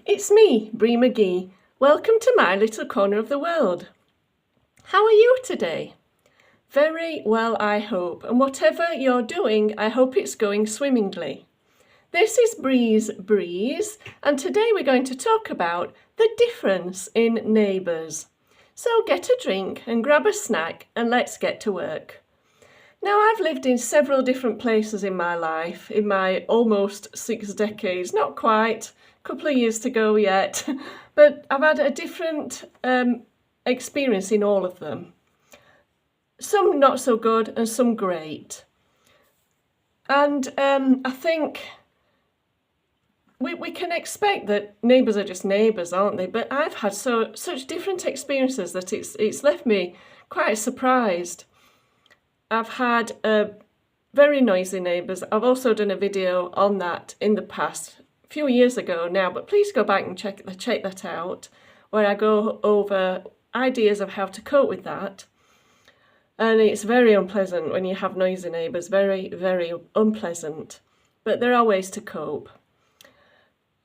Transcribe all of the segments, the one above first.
It's me, Bree McGee. Welcome to my little corner of the world. How are you today? Very well, I hope, and whatever you're doing, I hope it's going swimmingly. This is Bree's Breeze, and today we're going to talk about the difference in neighbours. So get a drink and grab a snack and let's get to work. Now, I've lived in several different places in my life, in my almost 6 decades, not quite, a couple of years to go yet, but I've had a different experience in all of them. Some not so good and some great. And I think we can expect that neighbours are just neighbours, aren't they? But I've had such different experiences that it's left me quite surprised. I've had very noisy neighbours. I've also done a video on that in the past, a few years ago now, but please go back and check that out, where I go over ideas of how to cope with that. And it's very unpleasant when you have noisy neighbours, very, very unpleasant. But there are ways to cope.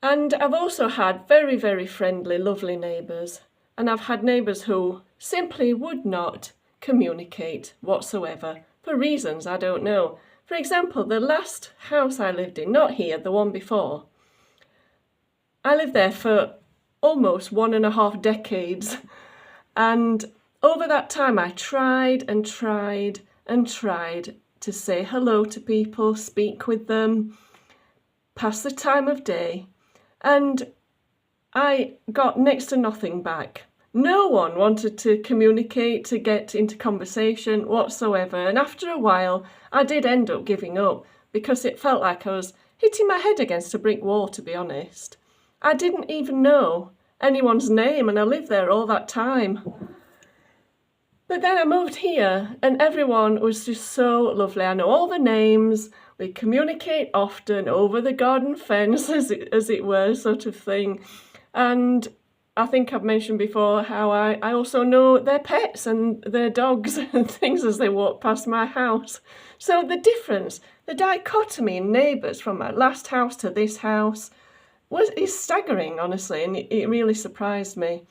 And I've also had very, very friendly, lovely neighbours. And I've had neighbours who simply would not communicate whatsoever, for reasons I don't know. For example, the last house I lived in, not here, the one before, I lived there for almost 1.5 decades, and over that time I tried and tried and tried to say hello to people, speak with them, pass the time of day, and I got next to nothing back. No one wanted to communicate, to get into conversation whatsoever. And after a while, I did end up giving up because it felt like I was hitting my head against a brick wall, to be honest. I didn't even know anyone's name and I lived there all that time. But then I moved here and everyone was just so lovely. I know all the names. We communicate often over the garden fence, as it were, sort of thing. And I think I've mentioned before how I also know their pets and their dogs and things as they walk past my house. So the difference, the dichotomy in neighbours from my last house to this house is staggering, honestly, and it really surprised me.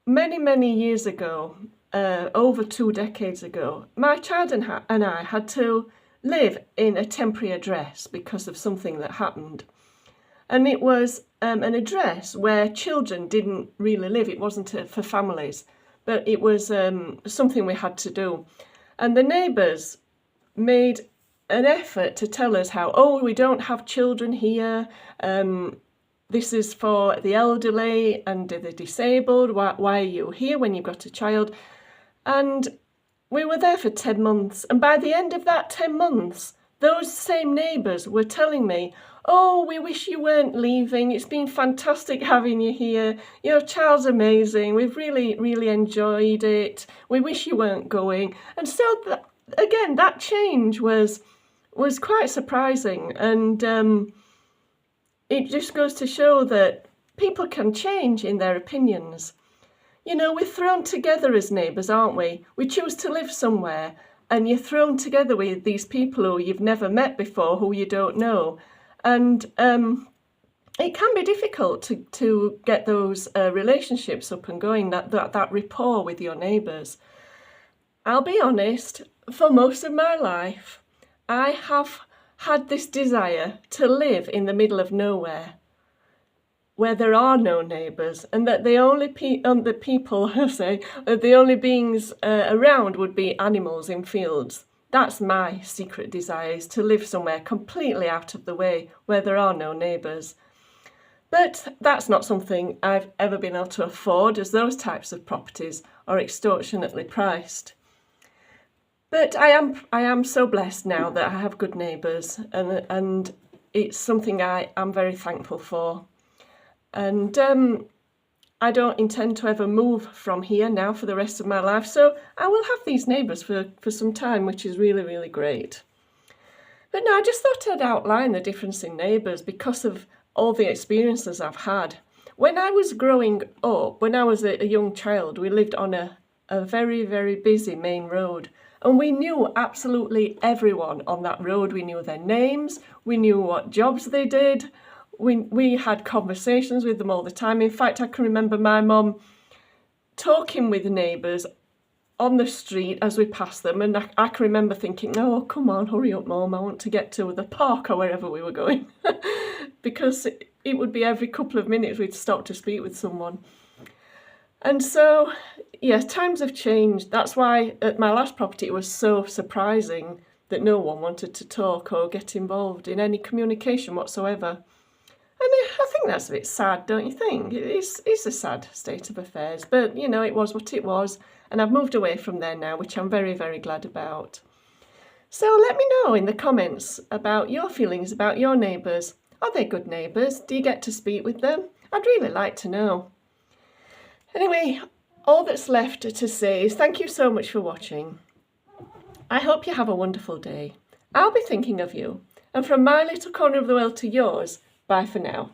Many, many years ago, over 2 decades ago, my child and I had to live in a temporary address because of something that happened. And it was an address where children didn't really live. It wasn't for families, but it was something we had to do. And the neighbours made an effort to tell us how, oh, we don't have children here. This is for the elderly and the disabled. Why are you here when you've got a child? And we were there for 10 months. And by the end of that 10 months, those same neighbours were telling me, oh, we wish you weren't leaving. It's been fantastic having you here. Your child's amazing. We've really, really enjoyed it. We wish you weren't going. And so, again, that change was quite surprising. And it just goes to show that people can change in their opinions. You know, we're thrown together as neighbours, aren't we? We choose to live somewhere and you're thrown together with these people who you've never met before, who you don't know. And it can be difficult to get those relationships up and going, that rapport with your neighbours. I'll be honest, for most of my life, I have had this desire to live in the middle of nowhere, where there are no neighbours, and that the only people, I say, the only beings around would be animals in fields. That's my secret desire, is to live somewhere completely out of the way, where there are no neighbours. But that's not something I've ever been able to afford, as those types of properties are extortionately priced. But I am so blessed now that I have good neighbours, and it's something I am very thankful for. And I don't intend to ever move from here now for the rest of my life, so I will have these neighbours for some time, which is really, really great. But no, I just thought I'd outline the difference in neighbours because of all the experiences I've had. When I was growing up, when I was a young child, we lived on a very, very busy main road. And we knew absolutely everyone on that road. We knew their names, we knew what jobs they did, we had conversations with them all the time. In fact, I can remember my mum talking with the neighbours on the street as we passed them, and I can remember thinking, oh, come on, hurry up, Mum, I want to get to the park or wherever we were going. Because it would be every couple of minutes we'd stop to speak with someone. And so, yes, times have changed. That's why at my last property it was so surprising that no one wanted to talk or get involved in any communication whatsoever. And I think that's a bit sad, don't you think? It's a sad state of affairs, but you know, it was what it was, and I've moved away from there now, which I'm very, very glad about. So let me know in the comments about your feelings about your neighbours. Are they good neighbours? Do you get to speak with them? I'd really like to know. Anyway, all that's left to say is thank you so much for watching. I hope you have a wonderful day. I'll be thinking of you, and from my little corner of the world to yours, bye for now.